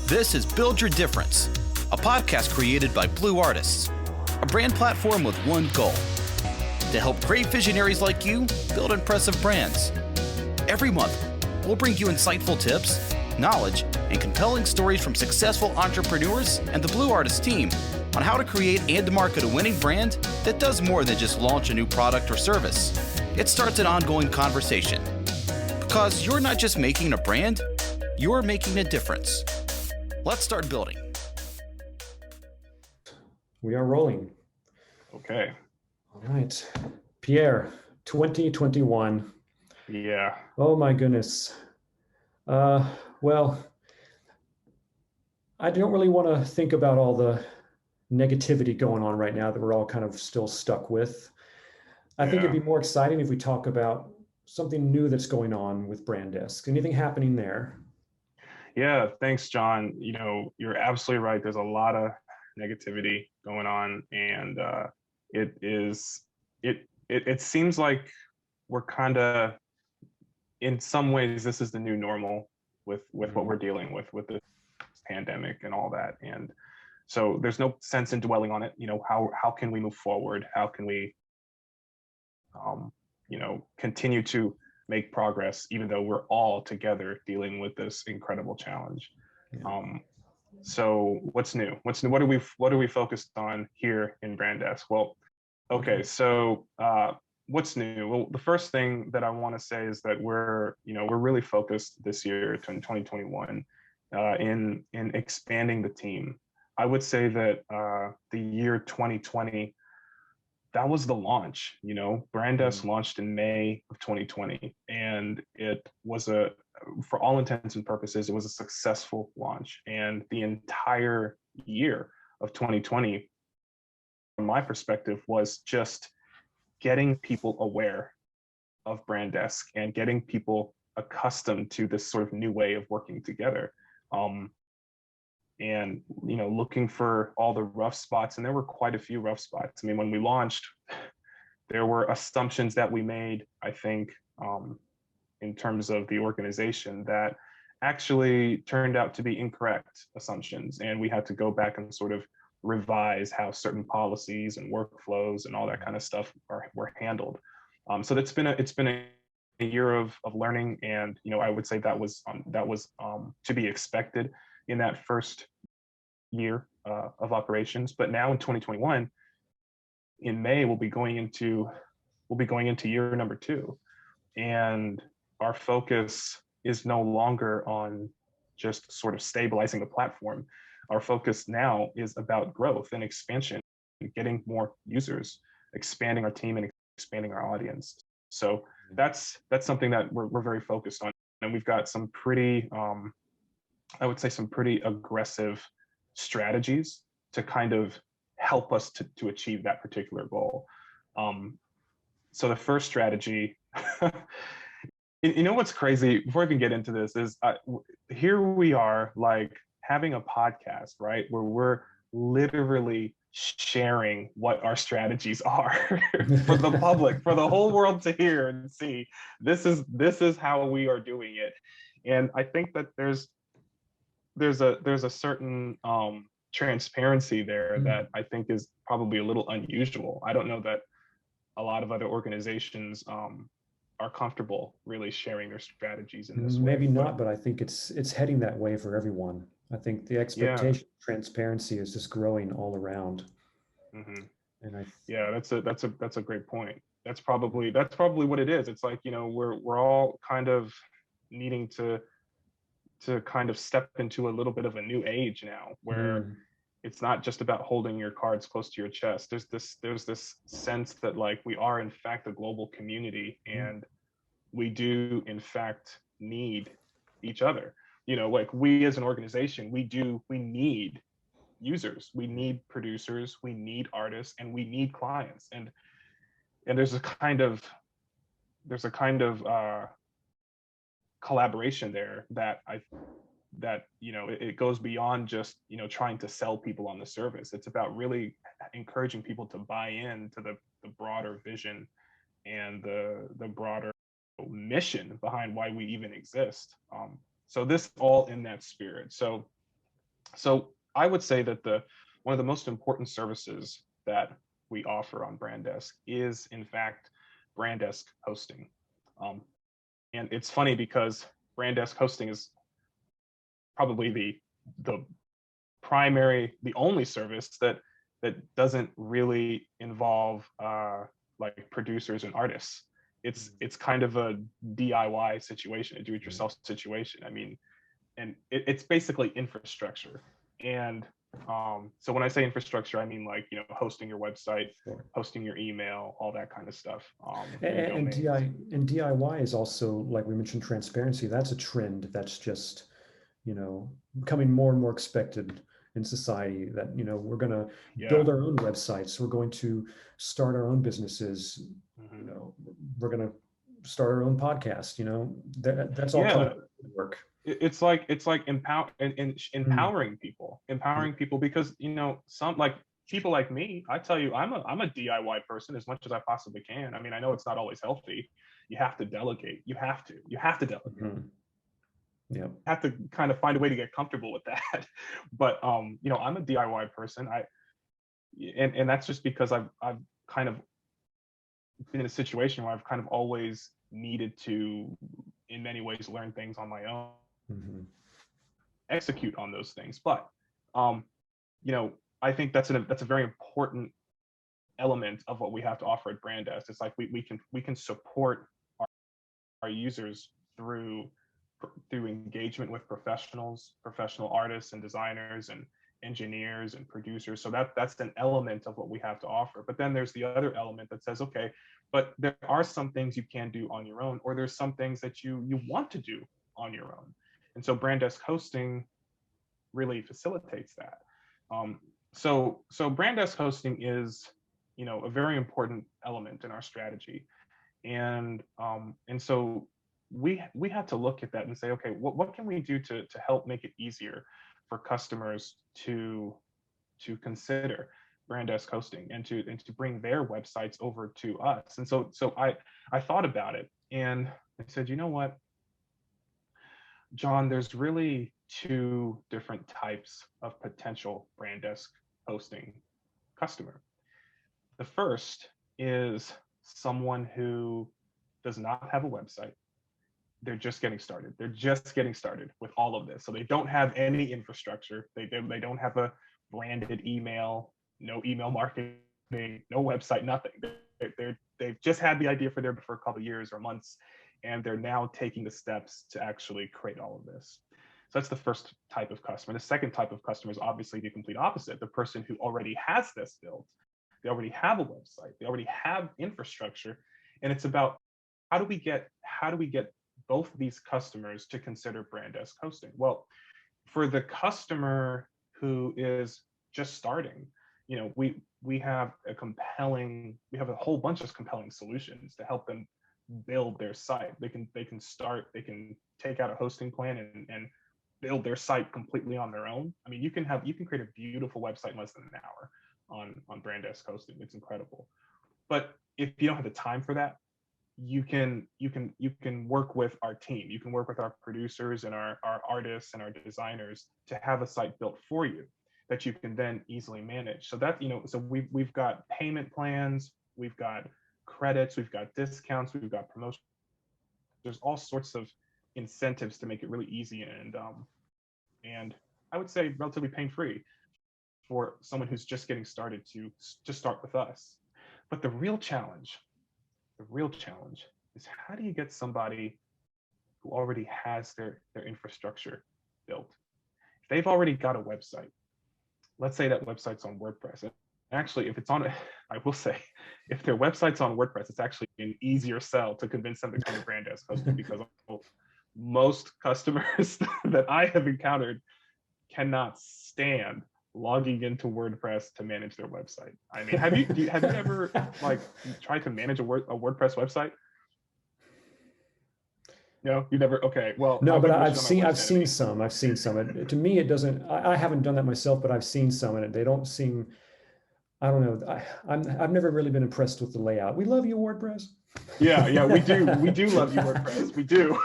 This is Build Your Difference, a podcast created by Blue Artists, a brand platform with one goal: to help great visionaries like you build impressive brands. Every month, we'll bring you insightful tips, knowledge, and compelling stories from successful entrepreneurs and the Blue Artists team on how to create and market a winning brand that does more than just launch a new product or service. It starts an ongoing conversation. Because you're not just making a brand, you're making a difference. Let's start building. We are rolling. Okay. All right. Pierre, 2021. Yeah. Oh my goodness. Well, I don't really want to think about all the negativity going on right now that we're all kind of still stuck with. I think it'd be more exciting if we talk about something new that's going on with Brandesk. Anything happening there? Yeah, thanks, John. You know, you're absolutely right. There's a lot of negativity going on, and it seems like we're kind of, in some ways, this is the new normal with what we're dealing with this pandemic and all that. And so there's no sense in dwelling on it. You know, how can we move forward? How can we continue to make progress, even though we're all together dealing with this incredible challenge. Yeah. So what's new? What are we focused on here in Brandesk? Well, okay. So what's new? Well, the first thing that I want to say is that we're really focused this year in 2021 in expanding the team. I would say that the year 2020, that was the launch. You know, Brandesk launched in May of 2020, and it was for all intents and purposes, it was a successful launch. And the entire year of 2020, from my perspective, was just getting people aware of Brandesk and getting people accustomed to this sort of new way of working together. And looking for all the rough spots, and there were quite a few rough spots. I mean, when we launched, there were assumptions that we made, I think, in terms of the organization that actually turned out to be incorrect assumptions, and we had to go back and sort of revise how certain policies and workflows and all that kind of stuff were handled. So it's been a year of learning, and I would say that was to be expected in that first year of operations. But now in 2021, in May, we'll be going into year number 2, and our focus is no longer on just sort of stabilizing the platform. Our focus now is about growth and expansion, getting more users, expanding our team, and expanding our audience. So that's something that we're very focused on, and we've got some pretty I would say some pretty aggressive strategies to kind of help us to achieve that particular goal. So the first strategy, what's crazy, before I even get into this, is here we are, like, having a podcast, right, where we're literally sharing what our strategies are for the public, for the whole world to hear and see. This is how we are doing it. And I think that there's a certain transparency there that I think is probably a little unusual. I don't know that a lot of other organizations are comfortable really sharing their strategies in this way. Maybe not, but I think it's heading that way for everyone. I think the expectation of transparency is just growing all around. Mm-hmm. And that's a great point. That's probably what it is. It's like, we're all kind of needing to kind of step into a little bit of a new age now, where it's not just about holding your cards close to your chest. There's this sense that, like, we are in fact a global community, and we do in fact need each other. Like, we as an organization, we need users, we need producers, we need artists, and we need clients. And there's a kind of collaboration there that it goes beyond just trying to sell people on the service. It's about really encouraging people to buy into the broader vision and the broader mission behind why we even exist. So this all in that spirit. So So I would say that one of the most important services that we offer on BrandDesk is, in fact, BrandDesk hosting. And it's funny because BrandDesk hosting is probably the the only service that doesn't really involve like producers and artists. It's kind of a DIY situation, a do-it-yourself situation. I mean, and it's basically infrastructure. And so when I say infrastructure, I mean, like, hosting your website, Sure. hosting your email, all that kind of stuff. And DIY is also, like we mentioned, transparency. That's a trend that's just, becoming more and more expected in society, that, we're going to build our own websites. We're going to start our own businesses. We're going to start our own podcast, that's all coming work. It's like empowering people, because, some, like, people like me, I tell you, I'm a DIY person as much as I possibly can. I mean, I know it's not always healthy. You have to delegate. You have to delegate. Mm-hmm. Yeah. Have to kind of find a way to get comfortable with that. But I'm a DIY person. And that's just because I've kind of been in a situation where I've kind of always needed to, in many ways, learn things on my own, execute on those things. But I think that's a very important element of what we have to offer at BrandDesk. It's like we can support our users through engagement with professional artists and designers and engineers and producers. So that's an element of what we have to offer. But then there's the other element that says, okay, but there are some things you can do on your own, or there's some things that you want to do on your own. And so BrandDesk hosting really facilitates that. So BrandDesk hosting is, a very important element in our strategy. And so we had to look at that and say, okay, what can we do to help make it easier for customers to consider BrandDesk hosting and to bring their websites over to us. And so I thought about it, and I said, you know what, John, there's really two different types of potential BrandDesk hosting customer. The first is someone who does not have a website. They're just getting started. They're just getting started with all of this. So they don't have any infrastructure. They don't have a branded email, no email marketing, no website, nothing. They've just had the idea for a couple of years or months, and they're now taking the steps to actually create all of this. So that's the first type of customer. The second type of customer is obviously the complete opposite, the person who already has this built. They already have a website. They already have infrastructure. And it's about how do we get both of these customers to consider BrandDesk hosting? Well, for the customer who is just starting, we have a whole bunch of compelling solutions to help them build their site. They can take out a hosting plan and build their site completely on their own. I mean, you can create a beautiful website in less than an hour on BrandDesk hosting. It's incredible. But if you don't have the time for that, you can work with our team. You can work with our producers and our artists and our designers to have a site built for you that you can then easily manage. So that, so we've got payment plans, we've got credits, we've got discounts, we've got promotions. There's all sorts of incentives to make it really easy and I would say relatively pain-free for someone who's just getting started to start with us. But the real challenge is, how do you get somebody who already has their infrastructure built? If they've already got a website, let's say that website's on WordPress. Actually, if it's on, I will say, if their website's on WordPress, it's actually an easier sell to convince them to come to BrandDesk hosting, because most customers that I have encountered cannot stand logging into WordPress to manage their website. I mean, have you ever like tried to manage a WordPress website? No, you never. Okay, well, no, but I've seen some. To me, it doesn't. I haven't done that myself, but I've seen some, and they don't seem. I don't know. I've never really been impressed with the layout. We love you, WordPress. Yeah, we do love you, WordPress. We do.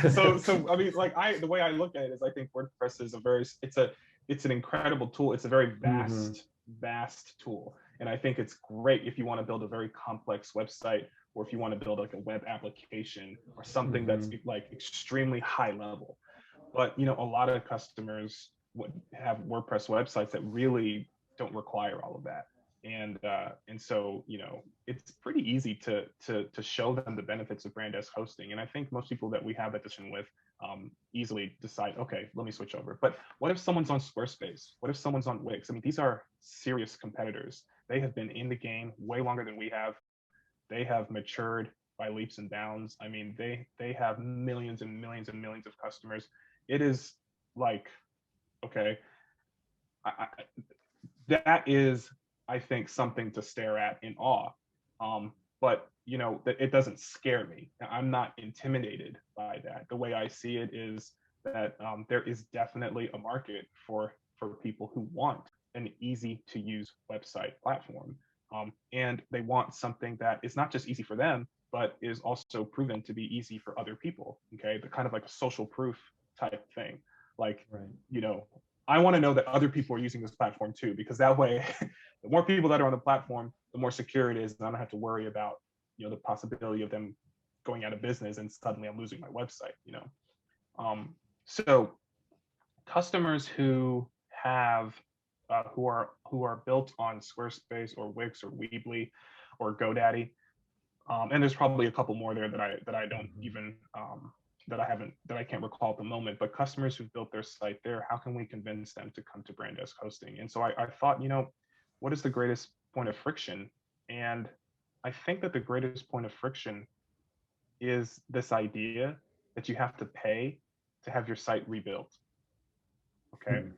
So I mean, like the way I look at it is, I think WordPress is it's an incredible tool. It's a very Mm-hmm. vast tool. And I think it's great if you want to build a very complex website, or if you want to build like a web application or something that's Mm-hmm. like extremely high level. But, you know, a lot of customers would have WordPress websites that really don't require all of that. And so, you know, it's pretty easy to show them the benefits of brand desk hosting. And I think most people that we have that discussion with easily decide, okay, let me switch over. But what if someone's on Squarespace? What if someone's on Wix? I mean, these are serious competitors. They have been in the game way longer than we have. They have matured by leaps and bounds. I mean, they have millions and millions and millions of customers. It is like, okay, I, that is, I think, something to stare at in awe. But you know, it doesn't scare me. I'm not intimidated by that. The way I see it is that there is definitely a market for people who want an easy to use website platform, and they want something that is not just easy for them, but is also proven to be easy for other people. Okay, the kind of like a social proof type thing. Like, Right. you know, I want to know that other people are using this platform too, because that way, the more people that are on the platform, the more secure it is, and I don't have to worry about, you know, the possibility of them going out of business and suddenly I'm losing my website. You know, so customers who have who are built on Squarespace or Wix or Weebly or GoDaddy, and there's probably a couple more there that I don't Mm-hmm. even that I can't recall at the moment. But customers who've built their site there, how can we convince them to come to brand desk hosting? And so I thought, you know, what is the greatest point of friction? And I think that the greatest point of friction is this idea that you have to pay to have your site rebuilt. Okay, Hmm.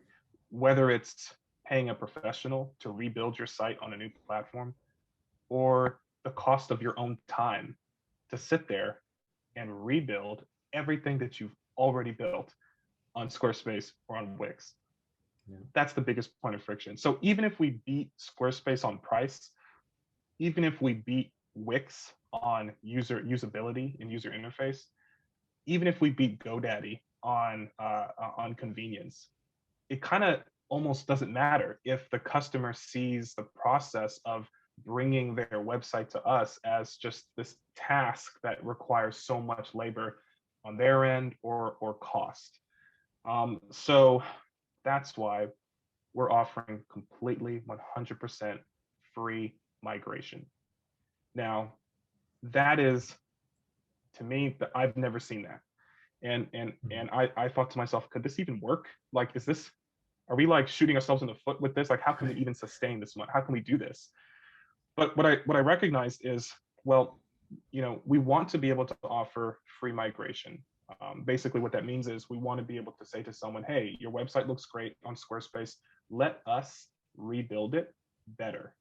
whether it's paying a professional to rebuild your site on a new platform, or the cost of your own time to sit there and rebuild everything that you've already built on Squarespace or on Wix. Yeah. That's the biggest point of friction. So even if we beat Squarespace on price, even if we beat Wix on usability and user interface, even if we beat GoDaddy on convenience, it kind of almost doesn't matter if the customer sees the process of bringing their website to us as just this task that requires so much labor on their end or cost. So that's why we're offering completely 100% free migration. Now, that is, to me, that I've never seen that. And I thought to myself, could this even work? Like, is this, are we like shooting ourselves in the foot with this? Like, how can we even sustain this much? How can we do this? But what I recognized is, well, you know, we want to be able to offer free migration. Basically, what that means is we want to be able to say to someone, hey, your website looks great on Squarespace. Let us rebuild it better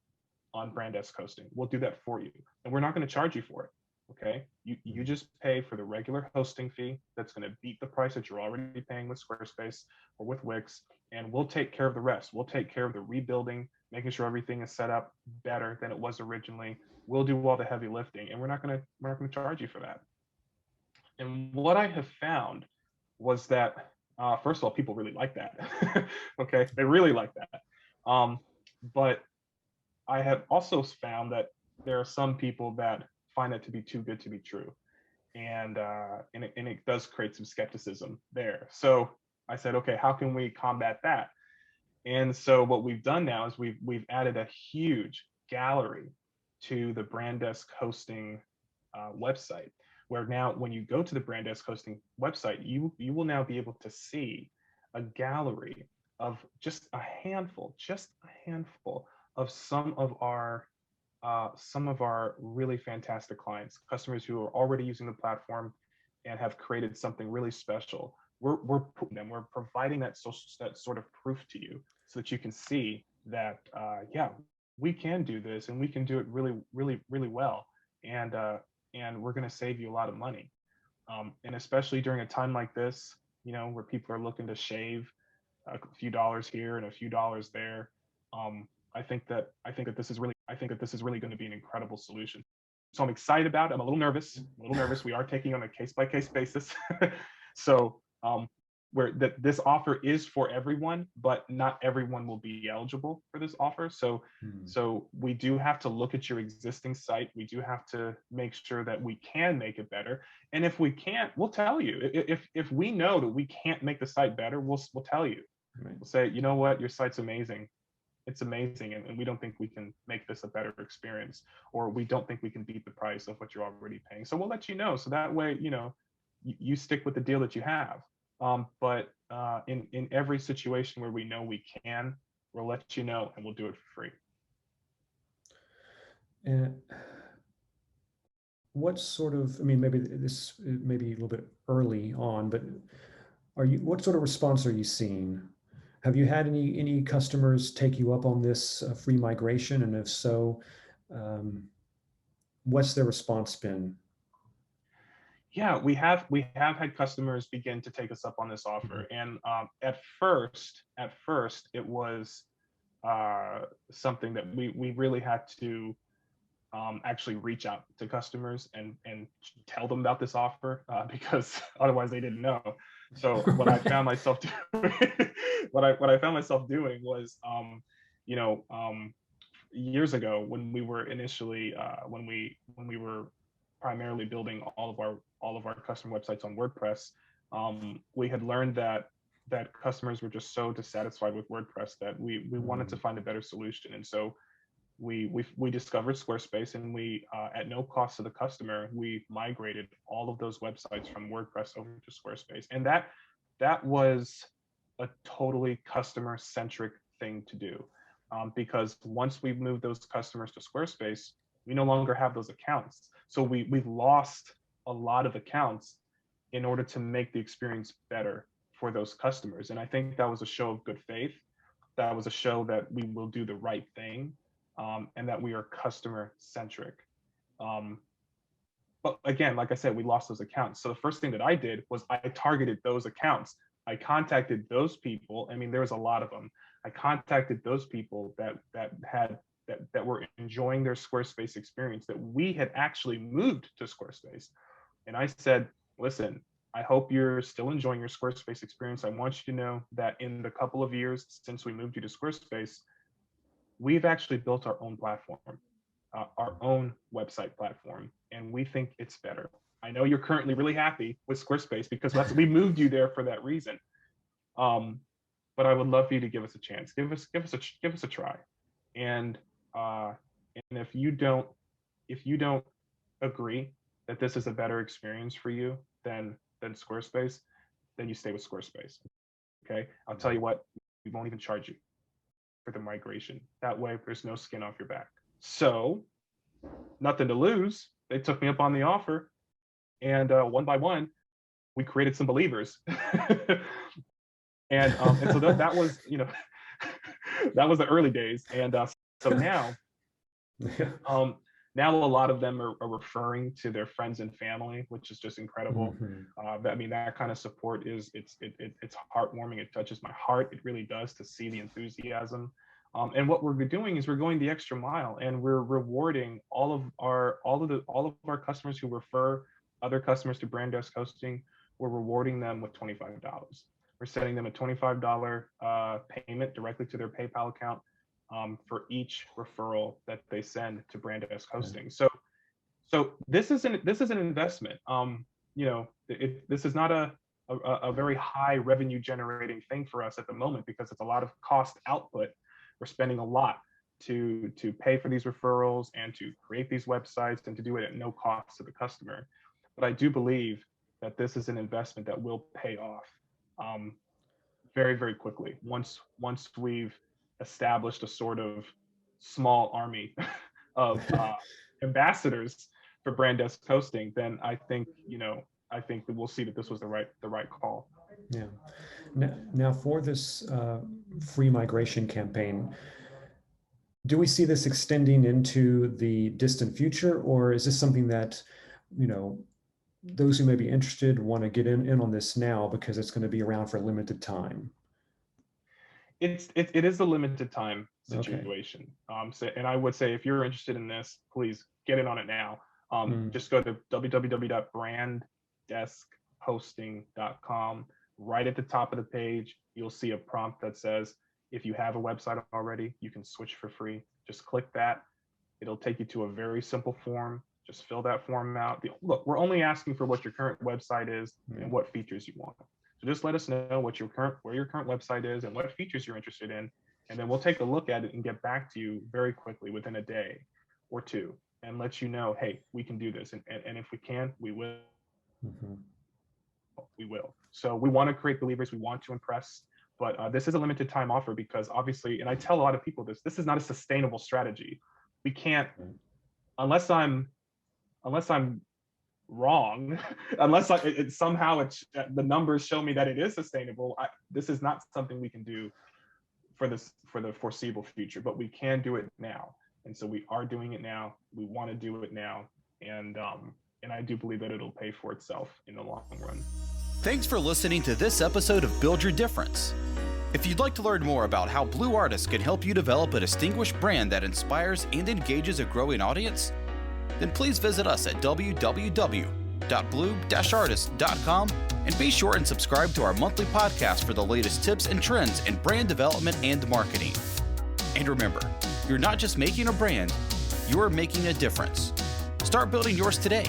on brand desk hosting. We'll do that for you. And we're not going to charge you for it. Okay. You just pay for the regular hosting fee that's going to beat the price that you're already paying with Squarespace or with Wix. And we'll take care of the rest. We'll take care of the rebuilding, making sure everything is set up better than it was originally. We'll do all the heavy lifting, and we're not going to charge you for that. And what I have found was that, first of all, people really like that. Okay, they really like that. But I have also found that there are some people that find it to be too good to be true, and it does create some skepticism there. So I said, okay, how can we combat that? And so what we've done now is we've added a huge gallery to the brand desk hosting website, where now when you go to the brand desk hosting website, you will now be able to see a gallery of just a handful of some of our really fantastic clients, customers who are already using the platform and have created something really special. We're putting them, we're providing that sort of proof to you, so that you can see that yeah, we can do this, and we can do it really well, and we're going to save you a lot of money, and especially during a time like this, you know, where people are looking to shave a few dollars here and a few dollars there. I think that this is really going to be an incredible solution. So I'm excited about it. I'm a little nervous. We are taking on a case by case basis. So that this offer is for everyone, but not everyone will be eligible for this offer. So we do have to look at your existing site. We do have to make sure that we can make it better. And if we can't, we'll tell you. If we know that we can't make the site better, we'll tell you. Right. We'll say, you know what, your site's amazing. It's amazing, and we don't think we can make this a better experience, or we don't think we can beat the price of what you're already paying. So we'll let you know. So that way, you stick with the deal that you have. But in every situation where we know we can, we'll let you know, and we'll do it for free. And what sort of, I mean, maybe this may be a little bit early on, but what sort of response are you seeing? Have you had any customers take you up on this free migration? And if so, what's their response been? Yeah, we have had customers begin to take us up on this offer, and at first it was something that we really had to actually reach out to customers and tell them about this offer, because otherwise they didn't know. So what I found myself doing, what I found myself doing was, years ago when we were initially when we were primarily building all of our custom websites on WordPress, we had learned that customers were just so dissatisfied with WordPress that we wanted to find a better solution. And so we discovered Squarespace, and we at no cost to the customer, we migrated all of those websites from WordPress over to Squarespace. And that was a totally customer centric thing to do, because once we moved those customers to Squarespace, we no longer have those accounts. So we've lost a lot of accounts in order to make the experience better for those customers. And I think that was a show of good faith. That was a show that we will do the right thing, and that we are customer centric. But again, like I said, we lost those accounts. So the first thing that I did was I targeted those accounts. I contacted those people. I mean, there was a lot of them. I contacted those people that were enjoying their Squarespace experience, that we had actually moved to Squarespace. And I said, listen, I hope you're still enjoying your Squarespace experience. I want you to know that in the couple of years since we moved you to Squarespace, we've actually built our own platform, our own website platform, and we think it's better. I know you're currently really happy with Squarespace because we moved you there for that reason. But I would love for you to give us a chance. Give us a try. And if you don't agree that this is a better experience for you than Squarespace, then you stay with Squarespace. Okay, I'll tell you what, we won't even charge you for the migration. That way there's no skin off your back. So nothing to lose. They took me up on the offer, and one by one, we created some believers. and so that was, that was the early days. And so now, now a lot of them are referring to their friends and family, which is just incredible. I mean, that kind of support it's heartwarming. It touches my heart. It really does, to see the enthusiasm. And what we're doing is we're going the extra mile, and we're rewarding all of our customers who refer other customers to Brand Desk Hosting. We're rewarding them with $25. We're sending them a $25 payment directly to their PayPal account for each referral that they send to Brand Desk Hosting. So this is an investment. This is not a very high revenue generating thing for us at the moment, because it's a lot of cost output. We're spending a lot to pay for these referrals and to create these websites and to do it at no cost to the customer. But I do believe that this is an investment that will pay off very, very quickly once we've established a sort of small army of ambassadors for Brand Desk Hosting. Then I think that we'll see that this was the right call. Yeah. Now for this free migration campaign, do we see this extending into the distant future, or is this something that, those who may be interested want to get in on this now because it's going to be around for a limited time? It is a limited time situation. Okay. And I would say, if you're interested in this, please get in on it now. Just go to www.branddeskhosting.com. right at the top of the page, you'll see a prompt that says, if you have a website already, you can switch for free. Just click that. It'll take you to a very simple form. Just fill that form out. Look, we're only asking for what your current website is and what features you want. So just let us know where your current website is and what features you're interested in. And then we'll take a look at it and get back to you very quickly within a day or two and let you know, hey, we can do this. And if we can, we will. We will. So we want to create believers. We want to impress. But this is a limited time offer because obviously, and I tell a lot of people this is not a sustainable strategy. We can't, unless I'm wrong, unless the numbers show me that it is sustainable. This is not something we can do for the foreseeable future, but we can do it now. And so we are doing it now. We want to do it now, and I do believe that it'll pay for itself in the long run. Thanks for listening to this episode of Build Your Difference. If you'd like to learn more about how Blue Artists can help you develop a distinguished brand that inspires and engages a growing audience, then please visit us at www.blue-artist.com and be sure and subscribe to our monthly podcast for the latest tips and trends in brand development and marketing. And remember, you're not just making a brand, you're making a difference. Start building yours today.